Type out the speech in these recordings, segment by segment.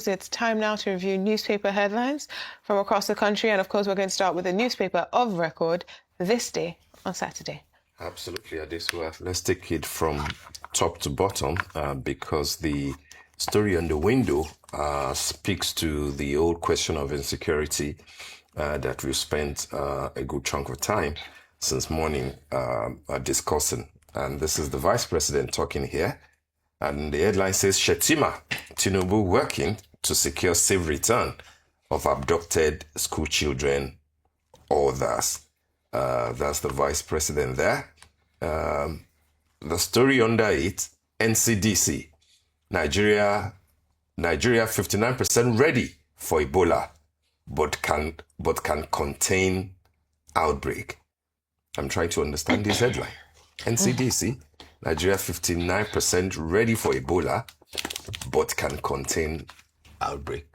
it's time now to review newspaper headlines from across the country. And of course, we're going to start with the newspaper of record this day on Saturday. Absolutely, Adesua. Let's take it from top to bottom because the story on the window speaks to the old question of insecurity that we've spent a good chunk of time since morning discussing. And this is the vice president talking here. And the headline says, Shetima, Tinubu working to secure safe return of abducted school children, others. That's the vice president there. The story under it, NCDC, Nigeria 59% ready for Ebola, but can contain outbreak. I'm trying to understand this headline. NCDC, Nigeria 59% ready for Ebola, but can contain outbreak.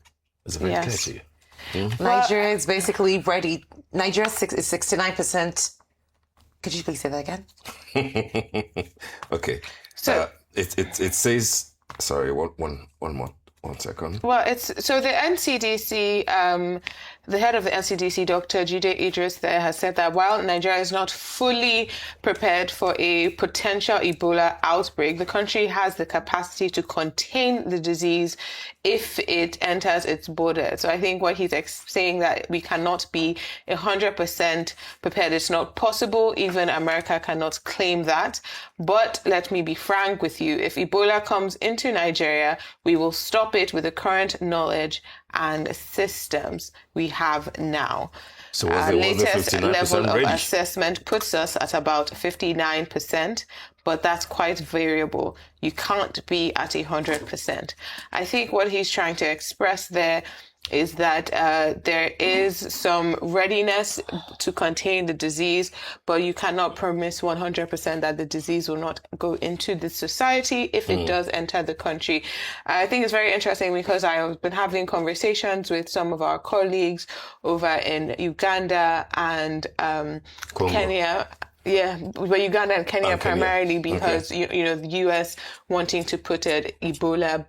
Is it very clear to you? Nigeria is basically ready. Nigeria is 69%. Could you please say that again? Okay. So it says. Sorry, one second. Well, so the NCDC, the head of the NCDC, Dr. Jide Idris, there has said that while Nigeria is not fully prepared for a potential Ebola outbreak, the country has the capacity to contain the disease if it enters its borders. So I think what he's saying that we cannot be 100% prepared. It's not possible. Even America cannot claim that. But let me be frank with you. If Ebola comes into Nigeria, we will stop it with the current knowledge and systems we have now. So our latest level of ready? Assessment puts us at about 59%, but that's quite variable. You can't be at 100%. I think what he's trying to express there is that there is some readiness to contain the disease, but you cannot promise 100% that the disease will not go into the society if it does enter the country. I think it's very interesting because I've been having conversations with some of our colleagues over in Uganda and Kenya. Yeah, but Uganda and Kenya primarily because, you know, the U.S. wanting to put an Ebola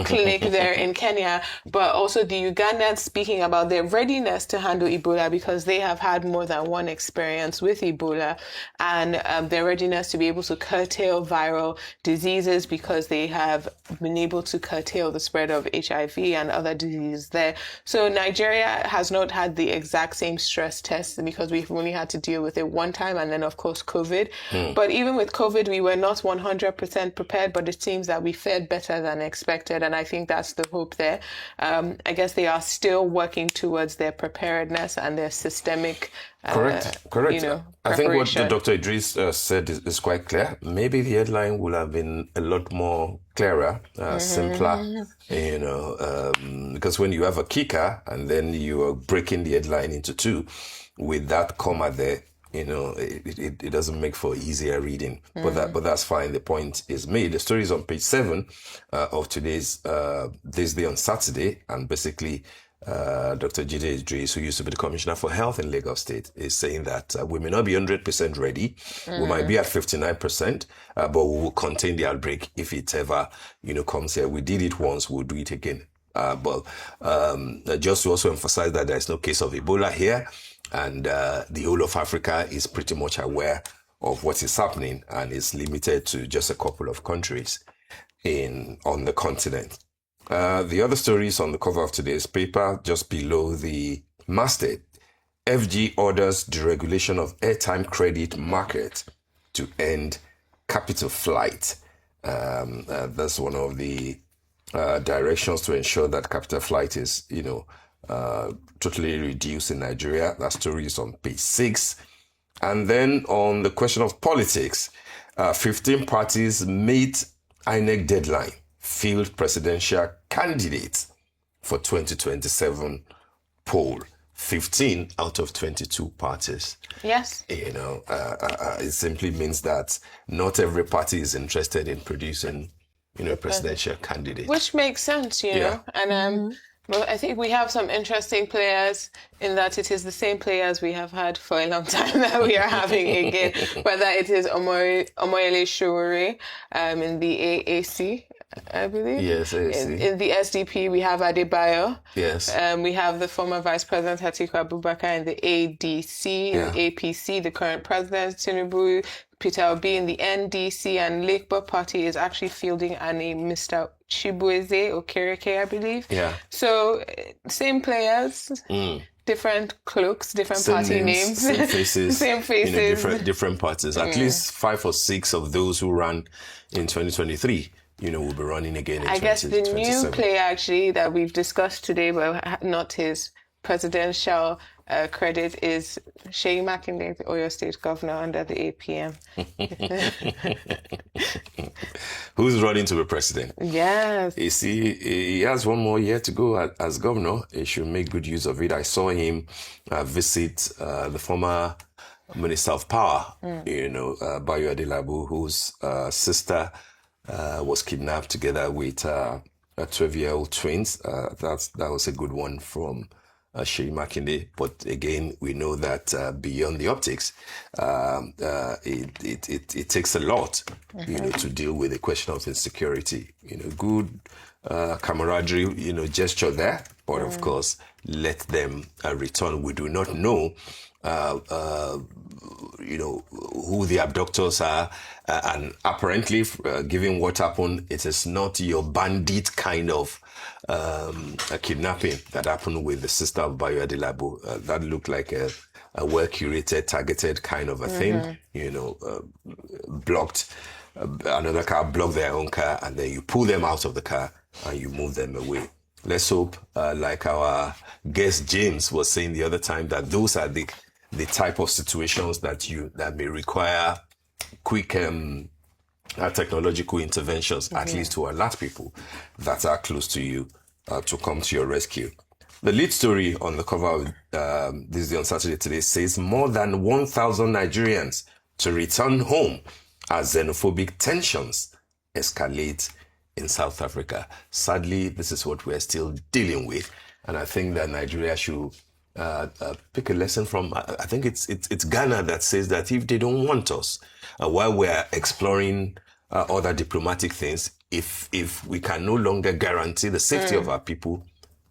clinic there in Kenya, but also the Ugandans speaking about their readiness to handle Ebola because they have had more than one experience with Ebola and their readiness to be able to curtail viral diseases because they have been able to curtail the spread of HIV and other diseases there. So Nigeria has not had the exact same stress test because we've only had to deal with it one time. And then, of course, COVID. But even with COVID, we were not 100% prepared, but it seems that we fared better than expected. And I think that's the hope there. I guess they are still working towards their preparedness and their systemic Correct. You know, I think what Dr. Idris said is quite clear. Maybe the headline would have been a lot more clearer, simpler, you know, because when you have a kicker and then you are breaking the headline into two with that comma there, you know, it doesn't make for easier reading, but that's fine. The point is made. The story is on page 7 of today's this day on Saturday, and basically Dr. Jide Idris, who used to be the Commissioner for Health in Lagos State, is saying that we may not be 100% ready. We might be at 59%, but we will contain the outbreak if it ever, you know, comes here. We did it once, we'll do it again. But just to also emphasize that there is no case of Ebola here. And the whole of Africa is pretty much aware of what is happening and is limited to just a couple of countries on the continent. The other stories on the cover of today's paper, just below the masthead, FG orders deregulation of airtime credit market to end capital flight. That's one of the directions to ensure that capital flight is, you know, totally reduced in Nigeria. That story is on page 6. And then on the question of politics, 15 parties meet INEC deadline, field presidential candidates for 2027 poll. 15 out of 22 parties. Yes. You know, it simply means that not every party is interested in producing, you know, a presidential candidate. Which makes sense, you know. And well, I think we have some interesting players in that it is the same players we have had for a long time that we are having again, whether it is Omoyele Sowore in the AAC, I believe. Yes, I see. In the SDP, we have Adebayo. Yes. We have the former Vice President Atiku Abubakar in the ADC, in the APC, the current President Tinubu, Peter Obi in the NDC, and Labour Party is actually fielding a Mr. Chibueze Okereke, I believe. Yeah. So, same players. Different cloaks, different party names, same faces, same faces. Different parties. At least 5 or 6 of those who ran in 2023, will be running again in 2027. I guess the new player actually that we've discussed today, but not his presidential credit, is Seyi Makinde, the Oyo State Governor under the APM. Who's running to be president? Yes. You see, he has 1 more year to go as governor. He should make good use of it. I saw him visit the former Minister of Power, Bayo Adelabu, whose sister was kidnapped together with 12-year-old twins. That was a good one from Seyi Makinde. But again, we know that beyond the optics, it takes a lot, to deal with the question of insecurity. Good camaraderie, gesture there, but of course, let them return. We do not know, who the abductors are, and apparently, given what happened, it is not your bandit kind of a kidnapping that happened with the sister of Bayo Adelabu. That looked like a well-curated, targeted kind of a thing, blocked. Another car blocked their own car, and then you pull them out of the car and you move them away. Let's hope, like our guest James was saying the other time, that those are the type of situations that may require quick technological interventions, at least to alert people that are close to you to come to your rescue. The lead story on the cover of This Day on Saturday Today says more than 1,000 Nigerians to return home as xenophobic tensions escalate in South Africa. Sadly, this is what we're still dealing with, and I think that Nigeria should pick a lesson from. I think it's Ghana that says that if they don't want us, while we're exploring other diplomatic things, if we can no longer guarantee the safety of our people,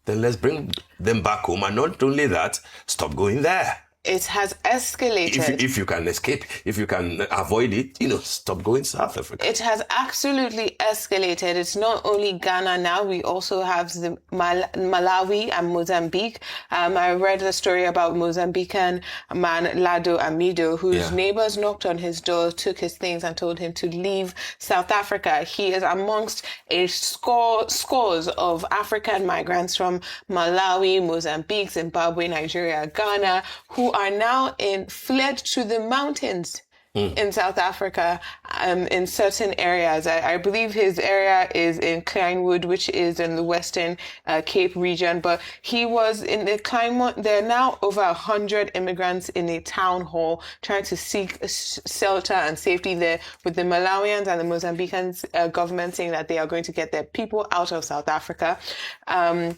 then let's bring them back home. And not only that, stop going there. It has escalated. If you can escape, if you can avoid it, stop going to South Africa. It has absolutely escalated. It's not only Ghana now. We also have the Malawi and Mozambique. I read the story about Mozambican man Lado Amido, whose neighbors knocked on his door, took his things and told him to leave South Africa. He is amongst a scores of African migrants from Malawi, Mozambique, Zimbabwe, Nigeria, Ghana, who are now fled to the mountains in South Africa, in certain areas. I believe his area is in Kleinwood, which is in the Western Cape region, but he was in the Kleinwood. There are now over 100 immigrants in a town hall trying to seek shelter and safety there, with the Malawians and the Mozambicans government saying that they are going to get their people out of South Africa. And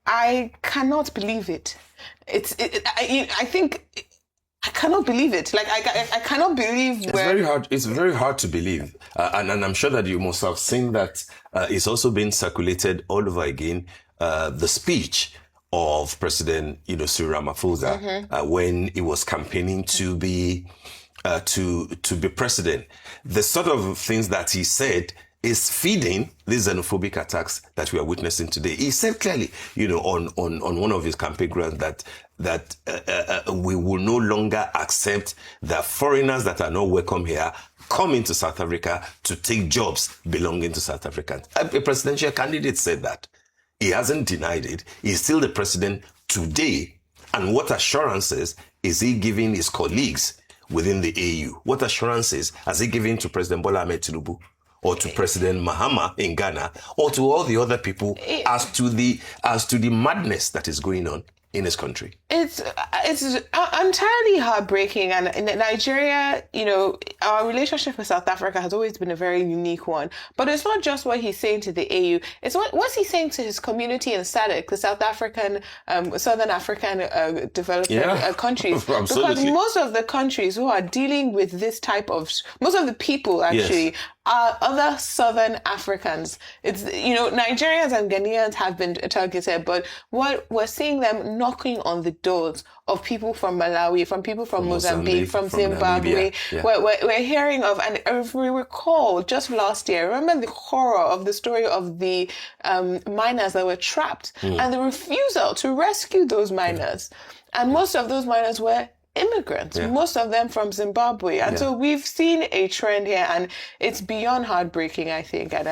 I cannot believe it. I think I cannot believe it. Like I cannot believe. It's very hard to believe, and I'm sure that you must have seen that it's also been circulated all over again. The speech of President Cyril Ramaphosa when he was campaigning to be president. The sort of things that he said is feeding these xenophobic attacks that we are witnessing today. He said clearly, on one of his campaign grounds that we will no longer accept that foreigners that are not welcome here come into South Africa to take jobs belonging to South Africans. A presidential candidate said that. He hasn't denied it. He's still the president today. And what assurances is he giving his colleagues within the AU? What assurances has he given to President Bola Ahmed Tinubu, or to President Mahama in Ghana, or to all the other people as to the madness that is going on in his country? It's entirely heartbreaking, and in Nigeria, our relationship with South Africa has always been a very unique one. But it's not just what he's saying to the AU; it's what's he saying to his community in SADC, the South African, Southern African developing countries. Absolutely. Because most of the countries who are dealing with this type of, most of the people actually are other Southern Africans. It's Nigerians and Ghanaians have been targeted, but what we're seeing them knocking on the doors of people from Malawi, from people from Mozambique, from Zimbabwe. Yeah. We're hearing of, and if we recall, just last year, remember the horror of the story of the miners that were trapped and the refusal to rescue those miners. And most of those miners were immigrants, most of them from Zimbabwe. And so we've seen a trend here, and it's beyond heartbreaking, I think. And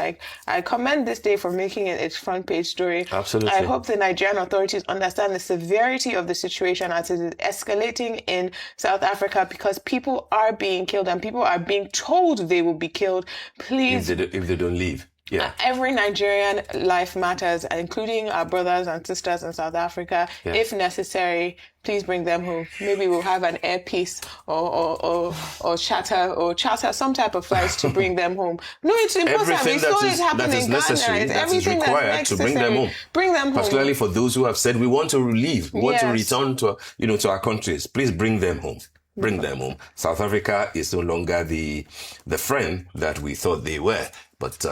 I commend this day for making it its front page story. Absolutely. I hope the Nigerian authorities understand the severity of the situation as it is escalating in South Africa, because people are being killed and people are being told they will be killed. Please, if they don't leave. Yeah. Every Nigerian life matters, including our brothers and sisters in South Africa. Yeah. If necessary, please bring them home. Maybe we'll have an air peace or charter some type of flights to bring them home. No, it's important. Everything that is necessary, that is required to bring them home. Bring them home. Particularly for those who have said we want to leave, we want to return to to our countries. Please bring them home. Bring them home. South Africa is no longer the friend that we thought they were. But,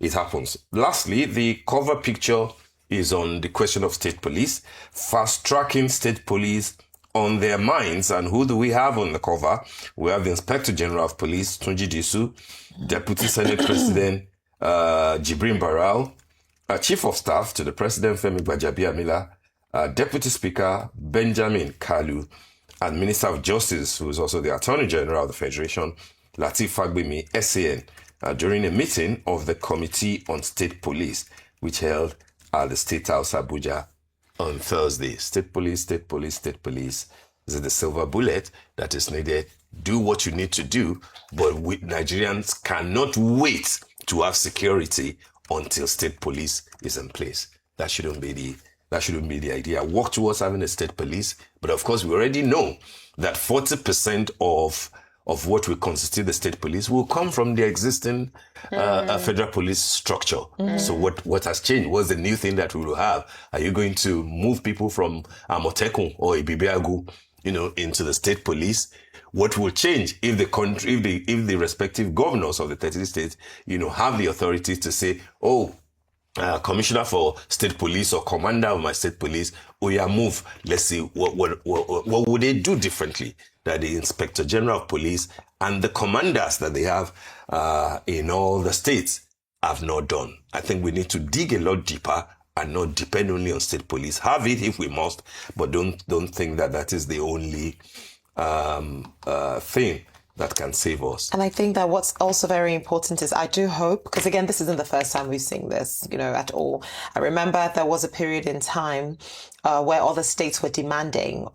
it happens. Lastly, the cover picture is on the question of state police, fast-tracking state police on their minds. And who do we have on the cover? We have the Inspector General of Police, Tunji Disu, Deputy Senate President Jibrin Barau, Chief of Staff to the President Femi Gbajabiamila, Deputy Speaker Benjamin Kalu, and Minister of Justice, who is also the Attorney General of the Federation, Lateef Fagbemi, SAN, during a meeting of the Committee on State Police, which held at the State House, Abuja, on Thursday. State police. This is the silver bullet that is needed. Do what you need to do, but Nigerians cannot wait to have security until state police is in place. That shouldn't be the idea. Work towards having a state police, but of course we already know that 40% of what will constitute the state police will come from the existing federal police structure. So what has changed? What's the new thing that we will have? Are you going to move people from Amotekun or Ibibiagu, into the state police? What will change if the respective governors of the 30 states, have the authority to say, commissioner for state police or commander of my state police, move. Let's see what would they do differently that the Inspector General of Police and the commanders that they have in all the states have not done. I think we need to dig a lot deeper and not depend only on state police. Have it if we must, but don't think that is the only thing that can save us. And I think that what's also very important is I do hope, because again, this isn't the first time we've seen this, at all. I remember there was a period in time where other states were demanding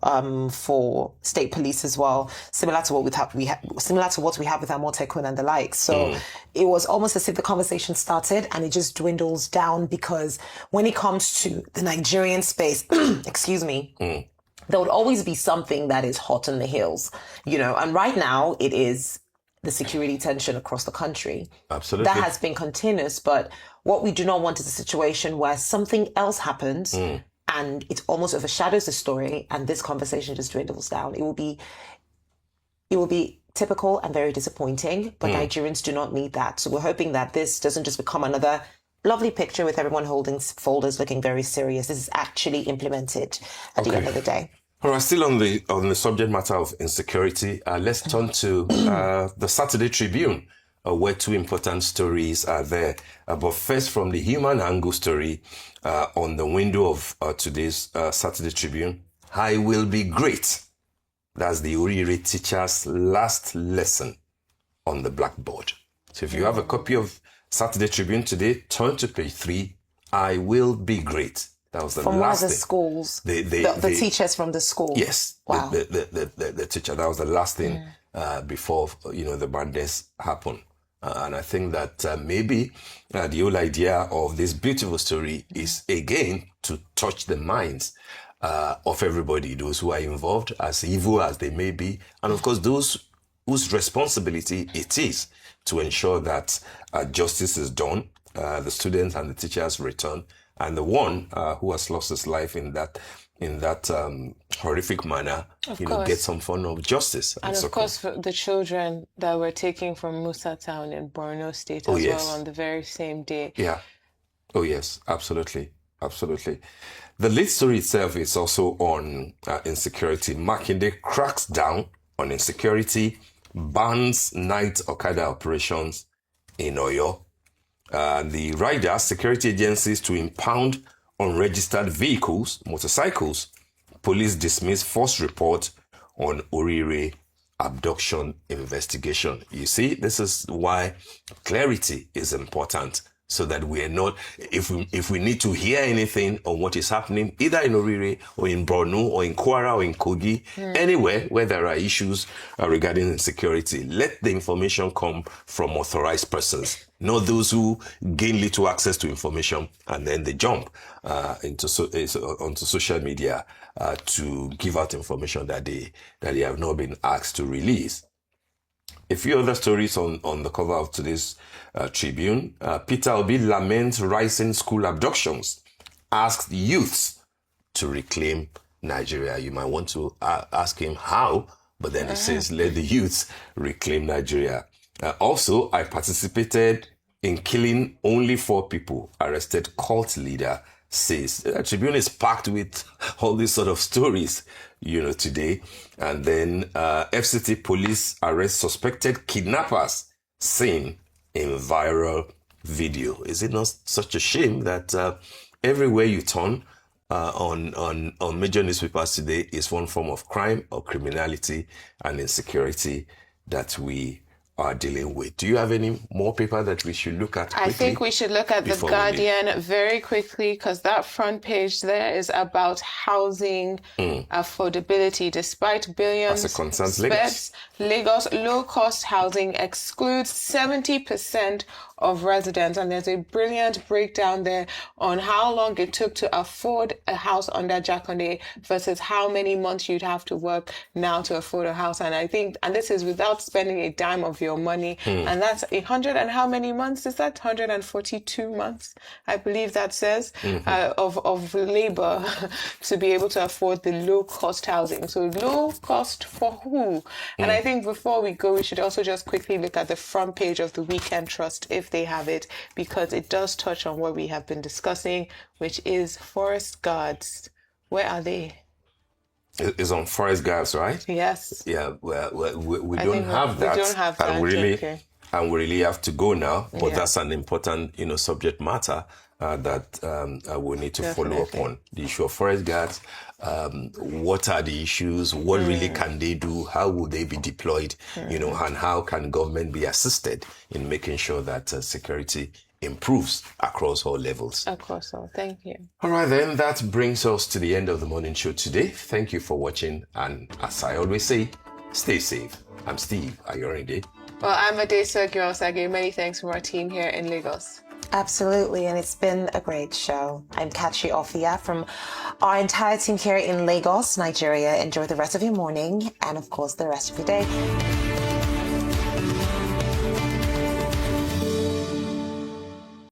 for state police as well, similar to what we have with Amotekun and the like. So it was almost as if the conversation started and it just dwindles down, because when it comes to the Nigerian space, excuse me, there would always be something that is hot on the heels, and right now it is the security tension across the country. Absolutely. That has been continuous, but what we do not want is a situation where something else happens and it almost overshadows the story and this conversation just dwindles down. It will be typical and very disappointing, but Nigerians do not need that. So we're hoping that this doesn't just become another lovely picture with everyone holding folders looking very serious. This is actually implemented at the end of the day. All right, still on the subject matter of insecurity, let's turn to the Saturday Tribune, where two important stories are there. But first, from the human angle story on the window of today's Saturday Tribune, I will be great. That's the Orire teacher's last lesson on the blackboard. So if you have a copy of Saturday Tribune today, turn to page 3. I will be great. That was the from last one of the thing. Schools. The teachers from the school. Yes. Wow. The teacher. That was the last thing before the madness happened. And I think that maybe the whole idea of this beautiful story is again to touch the minds of everybody, those who are involved, as evil as they may be, and of course those whose responsibility it is to ensure that justice is done, the students and the teachers return, and the one who has lost his life in that horrific manner, get some form of justice. And of course, for the children that were taken from Musa Town in Borno State as well on the very same day. Yeah. Oh, yes, absolutely. Absolutely. The lead story itself is also on insecurity. Makinde cracks down on insecurity, bans night Okada operations in Oyo. The rider security agencies to impound unregistered vehicles, motorcycles. Police dismiss false report on Orire abduction investigation. You see, this is why clarity is important, so that we are not, if we need to hear anything on what is happening, either in Orire or in Borno or in Kwara or in Kogi, anywhere where there are issues regarding insecurity, let the information come from authorized persons, not those who gain little access to information and then they jump onto social media to give out information that they have not been asked to release. A few other stories on the cover of today's Tribune. Peter Obi laments rising school abductions, asks youths to reclaim Nigeria. You might want to ask him how, but then he says, let the youths reclaim Nigeria. Also, I participated in killing only 4 people, arrested cult leader says. The Tribune is packed with all these sort of stories, today. And then FCT police arrest suspected kidnappers seen in viral video. Is it not such a shame that everywhere you turn on major newspapers today is one form of crime or criminality and insecurity that we are dealing with? Do you have any more paper that we should look at quickly? I think we should look at The Guardian very quickly, because that front page there is about housing affordability. Despite billions spent, Lagos low-cost housing excludes 70% of residents, and there's a brilliant breakdown there on how long it took to afford a house under Jakande versus how many months you'd have to work now to afford a house. And I think, and this is without spending a dime of your money, and that's 100 and how many months is that? 142 months, I believe that says, of labor to be able to afford the low-cost housing. So low cost for who? And I think before we go, we should also just quickly look at the front page of the Weekend Trust, if they have it, because it does touch on what we have been discussing, which is forest guards. Where are they? It's on forest guards, right? Yes. Yeah, well we don't have that. We don't have that. And we really have to go now. But that's an important, subject matter that we need to follow up on. The issue of forest guards. What are the issues? What really can they do? How will they be deployed? And how can government be assisted in making sure that security improves across all levels? Across all. Thank you. All right, then that brings us to the end of the morning show today. Thank you for watching. And as I always say, stay safe. I'm Steve Ayorinde. Well, I'm Adesa Girosage. Many thanks from our team here in Lagos. Absolutely, and it's been a great show. I'm Kachi Ofia from our entire team here in Lagos, Nigeria. Enjoy the rest of your morning and, of course, the rest of your day.